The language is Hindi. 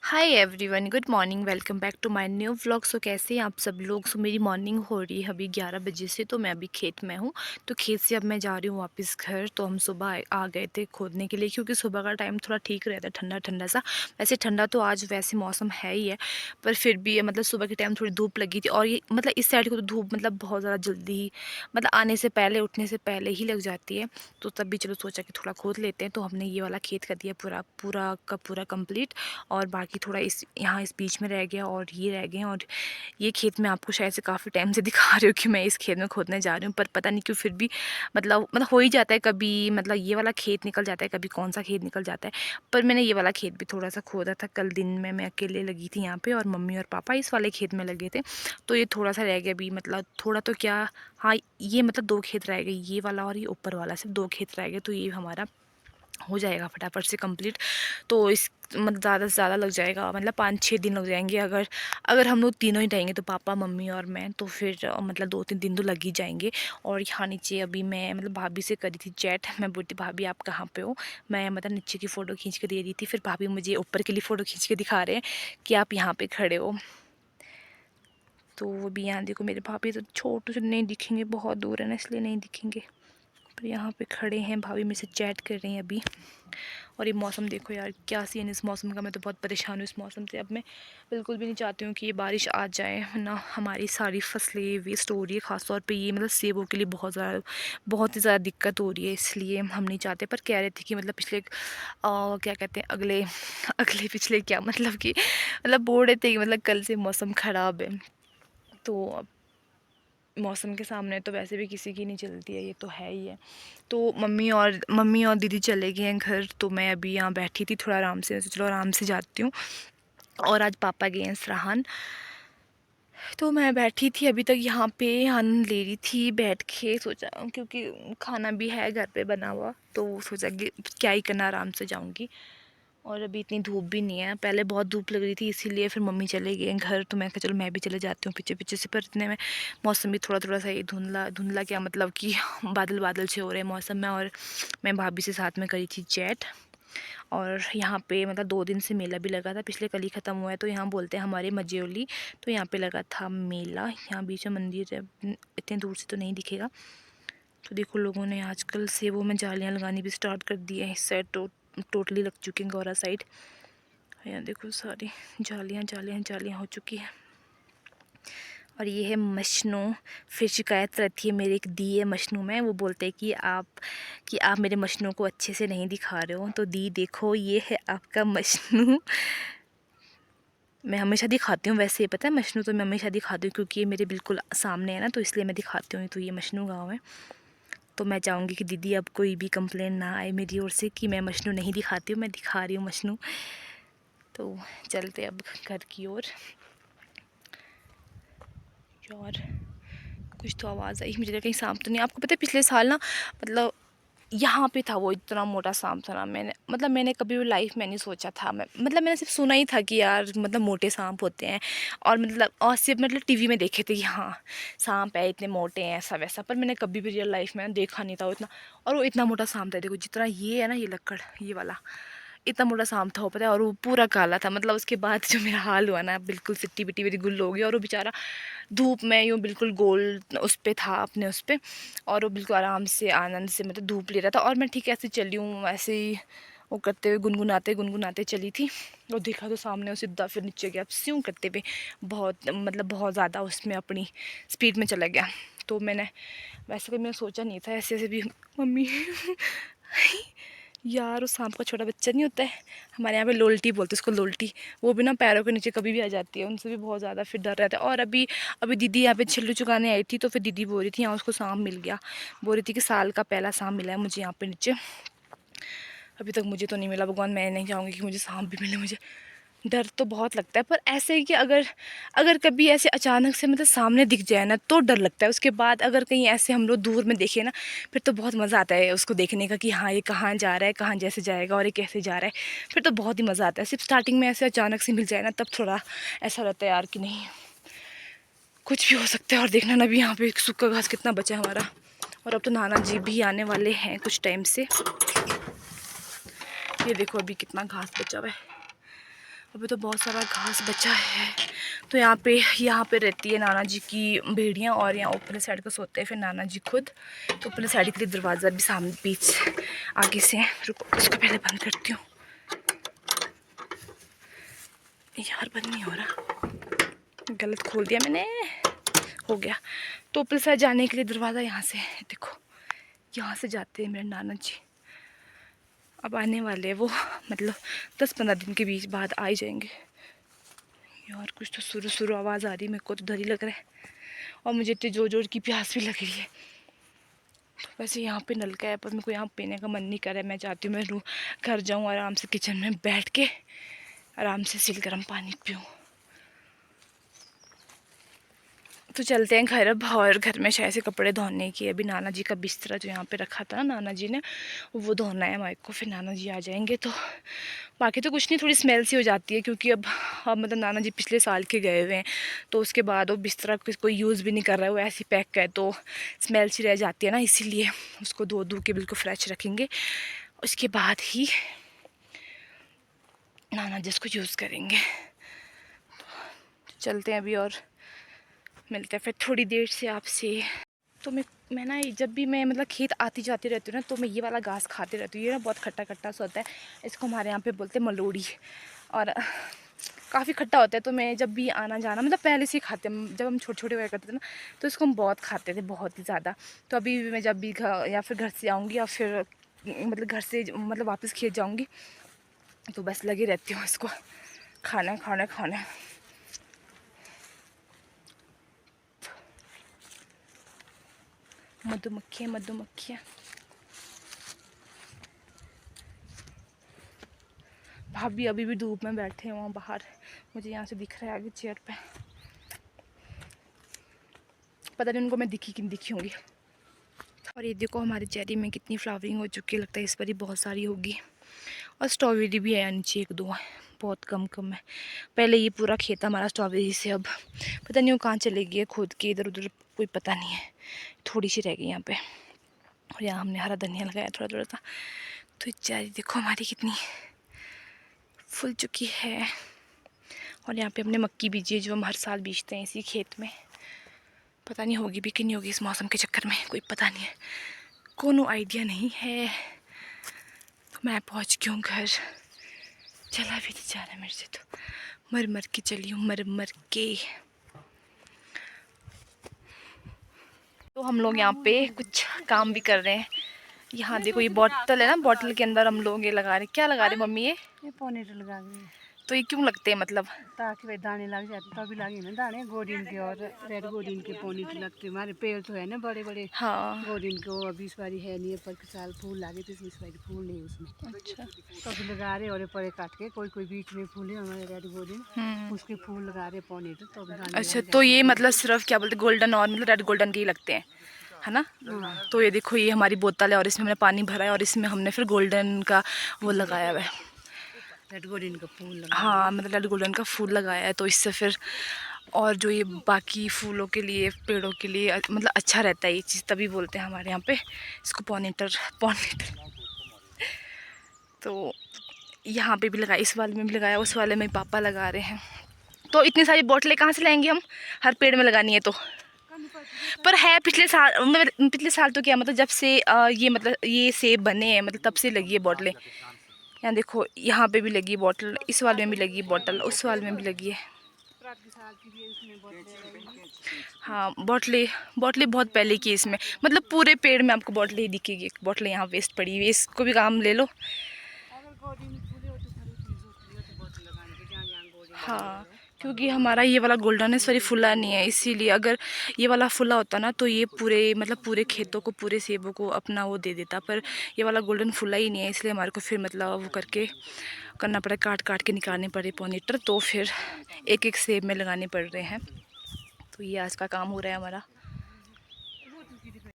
Hi everyone, good morning. Welcome back to my new vlog. So कैसे हैं आप सब लोग। सो मेरी मॉर्निंग हो रही है अभी 11 बजे से। तो मैं अभी खेत में हूँ। तो खेत से अब मैं जा रही हूँ वापस घर। तो हम सुबह आ गए थे खोदने के लिए, क्योंकि सुबह का टाइम थोड़ा ठीक रहता है, ठंडा ठंडा सा। वैसे ठंडा तो आज वैसे मौसम है ही है, पर फिर भी मतलब सुबह के टाइम थोड़ी धूप लगी थी। और ये मतलब इस साइड को तो धूप मतलब बहुत ज़्यादा जल्दी ही, मतलब आने से पहले, उठने से पहले ही लग जाती है। तो तब भी चलो सोचा कि थोड़ा खोद लेते हैं। तो हमने ये वाला खेत कर दिया पूरा पूरा का पूरा कंप्लीट। और बाकी थोड़ा इस यहाँ इस बीच में रह गया, और ये रह गए हैं। और ये खेत मैं आपको शायद से काफ़ी टाइम से दिखा रही हूँ कि मैं इस खेत में खोदने जा रही हूँ, पर पता नहीं क्यों फिर भी मतलब हो ही जाता है कभी। मतलब ये वाला खेत निकल जाता है, कभी कौन सा खेत निकल जाता है। पर मैंने ये वाला खेत भी थोड़ा सा खोदा था कल दिन में। मैं अकेले लगी थी यहाँ पे, और मम्मी और पापा इस वाले खेत में लगे थे। तो ये थोड़ा सा रह गया अभी, मतलब थोड़ा तो क्या, हाँ ये मतलब 2 खेत रह गए, ये वाला और ये ऊपर वाला, सिर्फ 2 खेत रह गए। तो ये हमारा हो जाएगा फटाफट से कंप्लीट। तो इस मतलब ज़्यादा से ज़्यादा लग जाएगा, मतलब 5-6 दिन लग जाएंगे। अगर अगर हम लोग तीनों ही रहेंगे, तो पापा मम्मी और मैं, तो फिर मतलब 2-3 दिन तो लग ही जाएंगे। और यहाँ नीचे अभी मैं मतलब भाभी से करी थी चैट। मैं बोलती भाभी आप कहाँ पे हो। मैं मतलब नीचे की फ़ोटो खींच के दे रही थी, फिर भाभी मुझे ऊपर के लिए फ़ोटो खींच के दिखा रहे हैं कि आप यहाँ पे खड़े हो। तो वो भी यहाँ देखो, मेरे भाभी तो छोटे से नहीं दिखेंगे, बहुत दूर है ना, इसलिए नहीं दिखेंगे। पर यहाँ पे खड़े हैं, भाभी मेरे से चैट कर रही हैं अभी। और ये मौसम देखो यार, क्या सीन इस मौसम का। मैं तो बहुत परेशान हूँ इस मौसम से। अब मैं बिल्कुल भी नहीं चाहती हूँ कि ये बारिश आ जाए, वरना हमारी सारी फसलें वेस्ट हो रही है। ख़ासतौर पे ये मतलब सेबों के लिए बहुत ही ज़्यादा दिक्कत हो रही है, इसलिए हम नहीं चाहते। पर कह रहे थे कि मतलब पिछले क्या कहते हैं, अगले अगले पिछले क्या मतलब कि मतलब बोल रहे थे कि मतलब कल से मौसम ख़राब है। तो अब मौसम के सामने तो वैसे भी किसी की नहीं चलती है, ये तो है ही है। तो मम्मी और दीदी चले गए हैं घर। तो मैं अभी यहाँ बैठी थी थोड़ा आराम से, चलो आराम से जाती हूँ। और आज पापा गए हैं सराहन। तो मैं बैठी थी अभी तक यहाँ पे, आनंद ले रही थी बैठ के। सोचा क्योंकि खाना भी है घर पे बना हुआ, तो सोचा कि क्या ही करना, आराम से जाऊँगी। और अभी इतनी धूप भी नहीं है, पहले बहुत धूप लग रही थी, इसीलिए फिर मम्मी चले गए हैं घर। तो मैं कहा चलो मैं भी चले जाती हूँ पीछे पीछे से। पर इतने में मौसम भी थोड़ा थोड़ा सा ये धुंधला धुंधला, क्या मतलब कि बादल बादल से हो रहे हैं मौसम में। और मैं भाभी से साथ में करी थी चैट। और यहाँ पे मतलब 2 दिन से मेला भी लगा था, पिछले कल ही ख़त्म हुआ है। तो यहाँ बोलते हैं हमारे मजेओली। तो यहाँ पे लगा था मेला, यहाँ बीच में मंदिर है, इतने दूर से तो नहीं दिखेगा। तो देखो लोगों ने आजकल सेबों में जालियाँ लगानी भी स्टार्ट कर दी है। इस साइड टोटली लग चुकी हैं, गौरा साइड। यहाँ देखो सारी जालियाँ जालियाँ जालियाँ हो चुकी है। और ये है मशनू। फिर शिकायत रहती है मेरे एक दी है मशनू में, वो बोलते हैं कि आप मेरे मशनू को अच्छे से नहीं दिखा रहे हो। तो दी देखो, ये है आपका मशनू। मैं हमेशा दिखाती हूँ वैसे, ये पता है, मशनू तो मैं हमेशा दिखाती हूँ, क्योंकि ये मेरे बिल्कुल सामने है ना, तो इसलिए मैं दिखाती हूँ। तो ये मशनू गाँव है। तो मैं चाहूँगी कि दीदी अब कोई भी कंप्लेन ना आए मेरी ओर से कि मैं मशनू नहीं दिखाती हूँ, मैं दिखा रही हूँ मशनू। तो चलते अब घर की ओर। और कुछ तो आवाज़ आई, मुझे लगा कहीं सांप तो नहीं। आपको पता है पिछले साल ना, मतलब यहाँ पे था वो इतना मोटा सांप था ना। मैंने कभी भी लाइफ में नहीं सोचा था। मैंने सिर्फ सुना ही था कि यार मतलब मोटे सांप होते हैं। और सिर्फ मतलब टीवी में देखे थे कि हाँ सांप है, इतने मोटे हैं, ऐसा वैसा। पर मैंने कभी भी रियल लाइफ में देखा नहीं था वो इतना। और वो इतना मोटा सांप था, देखो जितना ये है ना, ये लक्कड़ ये वाला, इतना मोटा सांप था वो, पता है। और वो पूरा काला था। मतलब उसके बाद जो मेरा हाल हुआ ना, बिल्कुल सिट्टी बिट्टी मेरी गुल हो गई। और वो बेचारा धूप में यूँ बिल्कुल गोल उस पे था, अपने उस पे। और वो बिल्कुल आराम से आनंद से मतलब धूप ले रहा था। और मैं ठीक ऐसे चली हूँ, ऐसे ही वो करते हुए गुनगुनाते गुनगुनाते चली थी। और देखा तो सामने वो सीधा फिर नीचे गया स्यूँ करते हुए, बहुत मतलब बहुत ज़्यादा उसमें अपनी स्पीड में चला गया। तो मैंने वैसे भी मैंने सोचा नहीं था ऐसे ऐसे भी। मम्मी यार उस सांप का छोटा बच्चा नहीं होता है, हमारे यहाँ पे लोल्टी बोलते हैं उसको, लोल्टी। वो भी ना पैरों के नीचे कभी भी आ जाती है, उनसे भी बहुत ज़्यादा फिर डर रहता है। और अभी अभी दीदी यहाँ पे छिल्लू चुगाने आई थी, तो फिर दीदी बोल रही थी यहाँ उसको सांप मिल गया। बोल रही थी कि साल का पहला सांप मिला है मुझे यहाँ पे नीचे। अभी तक मुझे तो नहीं मिला, भगवान मैं नहीं चाहूँगी कि मुझे सांप भी मिले। मुझे डर तो बहुत लगता है, पर ऐसे ही कि अगर अगर कभी ऐसे अचानक से मतलब सामने दिख जाए ना, तो डर लगता है। उसके बाद अगर कहीं ऐसे हम लोग दूर में देखें ना, फिर तो बहुत मज़ा आता है उसको देखने का कि हाँ ये कहाँ जा रहा है, कहाँ जैसे जाएगा और ये कैसे जा रहा है। फिर तो बहुत ही मज़ा आता है। सिर्फ स्टार्टिंग में ऐसे अचानक से मिल जाए ना, तब थोड़ा ऐसा रहता है यार कि नहीं कुछ भी हो सकता है। और देखना ना, अभी यहाँ पे सूखा घास कितना बचा है हमारा। और अब तो नाना जी भी आने वाले हैं कुछ टाइम से। ये देखो अभी कितना घास बचा हुआ है। अभी तो बहुत सारा घास बचा है। तो यहाँ पे रहती है नाना जी की भेड़ियाँ, और यहाँ ऊपर साइड को सोते हैं फिर नाना जी खुद। तो ऊपर साइड के लिए दरवाज़ा भी सामने पीछे आगे से है। रुको इसको पहले बंद करती हूँ यार, बंद नहीं हो रहा, गलत खोल दिया मैंने, हो गया। तो ऊपर साइड जाने के लिए दरवाज़ा यहाँ से है, देखो यहाँ से जाते हैं मेरे नाना जी। अब आने वाले वो मतलब 10-15 दिन के बीच बाद आ ही जाएंगे। यार कुछ तो सुरु सुरु आवाज़ आ रही है, मेरे को तो डर ही लग रहा है, और मुझे इतनी जोर जोर की प्यास भी लग रही है। तो वैसे यहाँ पे नलका है पर मेरे को यहाँ पीने का मन नहीं कर रहा है। मैं चाहती हूँ मैं घर जाऊँ आराम से किचन में बैठ के आराम से सिल गर्म पानी पीऊँ। तो चलते हैं घर अब, और घर में शायद से कपड़े धोने की अभी नाना जी का बिस्तरा जो यहाँ पे रखा था ना नाना जी ने, वो धोना है हमारे को, फिर नाना जी आ जाएंगे। तो बाकी तो कुछ नहीं, थोड़ी स्मेल सी हो जाती है क्योंकि अब मतलब नाना जी पिछले साल के गए हुए हैं, तो उसके बाद वो बिस्तरा कोई यूज़ भी नहीं कर रहा है, वो ऐसे ही पैक है तो स्मेल सी रह जाती है ना, इसीलिए उसको धो धो के बिल्कुल फ्रेश रखेंगे, उसके बाद ही नाना जी उसको यूज़ करेंगे। चलते हैं अभी और मिलते हैं फिर थोड़ी देर से आपसे। तो मैं ना जब भी मैं मतलब खेत आती जाती रहती हूँ ना, तो मैं ये वाला घास खाती रहती हूँ। ये ना बहुत खट्टा खट्टा सा होता है, इसको हमारे यहाँ पे बोलते हैं मलोड़ी, और काफ़ी खट्टा होता है। तो मैं जब भी आना जाना मतलब पहले से ही खाते हैं, जब हम छोटे छोटे हुआ करते थे ना तो इसको हम बहुत खाते थे, बहुत ही ज़्यादा। तो अभी मैं जब भी या फिर घर से आऊँगी या फिर मतलब घर से मतलब वापस खेत जाऊँगी तो बस लगी रहती हूँ इसको खाना खाना खाना। मधुमक्खियाँ मधुमक्खियाँ, भाभी अभी भी धूप में बैठे हैं वहाँ बाहर, मुझे यहाँ से दिख रहा है आगे चेयर पे, पता नहीं उनको मैं दिखी कि नहीं दिखी होंगी। और ये देखो हमारी चेरी में कितनी फ्लावरिंग हो चुकी है, लगता है इस पर ही बहुत सारी होगी। और स्ट्रॉबेरी भी है नीचे, 1-2 है, बहुत कम कम है। पहले ये पूरा खेत हमारा स्ट्रॉबेरी से, अब पता नहीं वो कहाँ चले गई है, खुद के इधर उधर कोई पता नहीं है, थोड़ी सी रह गई यहाँ पे। और यहाँ हमने हरा धनिया लगाया थोड़ा थोड़ा सा। तो चेरी देखो हमारी कितनी फूल चुकी है। और यहाँ पे हमने मक्की बीजी है जो हम हर साल बीजते हैं इसी खेत में। पता नहीं होगी भी कि नहीं होगी इस मौसम के चक्कर में, कोई पता नहीं है, कोनो आइडिया नहीं है। तो मैं पहुँच गई हूँ घर, चला भी नहीं जा रहा मेरे से, तो मर मर के चली हूँ, मर मर के। तो हम लोग यहाँ पे कुछ काम भी कर रहे हैं। यहाँ देखो ये बॉटल है ना, बॉटल के अंदर हम लोग ये लगा रहे, क्या लगा रहे मम्मी? ये पॉनेट लगा रही है। तो ये क्यों लगते हैं मतलब? ताकि भाई दाने लग जाते, तभी लगे ना दाने गोडिन के, और रेड गोडिन के पॉनेट लगते। हमारे पेड़ तो है ना बड़े बड़े, हाँ गोडिन के, वो अभी इस बारी है नहीं, पर साल फूल लगे तो इस बारी फूल नहीं उसमें। अच्छा। तो अभी लगा रहे और पड़े काट के, कोई कोई बीच में फूल है हमारे रेड गोडिन, उसके फूल लगा रहे पॉनेट, तो अभी दाने अच्छा, लग तो जाते ये हैं। मतलब सिर्फ क्या बोलते गोल्डन और मतलब रेड गोल्डन के ही लगते हैं, है ना? तो ये देखो ये हमारी बोतल है और इसमें हमने पानी भरा है और इसमें हमने फिर गोल्डन का वो लगाया हुआ है, रेड गोडिन का फूल लगा। हाँ मतलब रेड गोल्डन का फूल लगाया है। तो इससे फिर और जो ये बाकी फूलों के लिए पेड़ों के लिए मतलब अच्छा रहता है ये चीज़, तभी बोलते हैं हमारे यहाँ पे इसको पॉनेटर पॉनेटर। तो यहाँ पे भी लगाया, इस वाले में भी लगाया, उस वाले में पापा लगा रहे हैं। तो इतनी सारी बोतलें कहाँ से लाएंगे हम, हर पेड़ में लगानी है तो? पर है पिछले साल तो क्या मतलब जब से ये मतलब ये सेब बने हैं मतलब तब से लगी है बोतलें। यहाँ देखो यहाँ पे भी लगी है बॉटल, इस वाले में भी लगी है बॉटल, उस वाले में भी लगी है। हाँ बॉटलें बॉटलें बहुत पहले की इसमें, मतलब पूरे पेड़ में आपको बॉटलें ही दिखेगी, बॉटलें यहाँ वेस्ट पड़ी हुई है, इसको भी काम ले लो। हाँ क्योंकि हमारा ये वाला गोल्डन है, सॉरी फुला नहीं है, इसीलिए अगर ये वाला फुला होता ना तो ये पूरे मतलब पूरे खेतों को पूरे सेबों को अपना वो दे देता, पर ये वाला गोल्डन फुला ही नहीं है, इसलिए हमारे को फिर मतलब वो करके करना पड़ा, काट काट के निकालने पड़े पॉलीनेटर, तो फिर एक एक सेब में लगाने पड़ रहे हैं। तो ये आज का काम हो रहा है हमारा।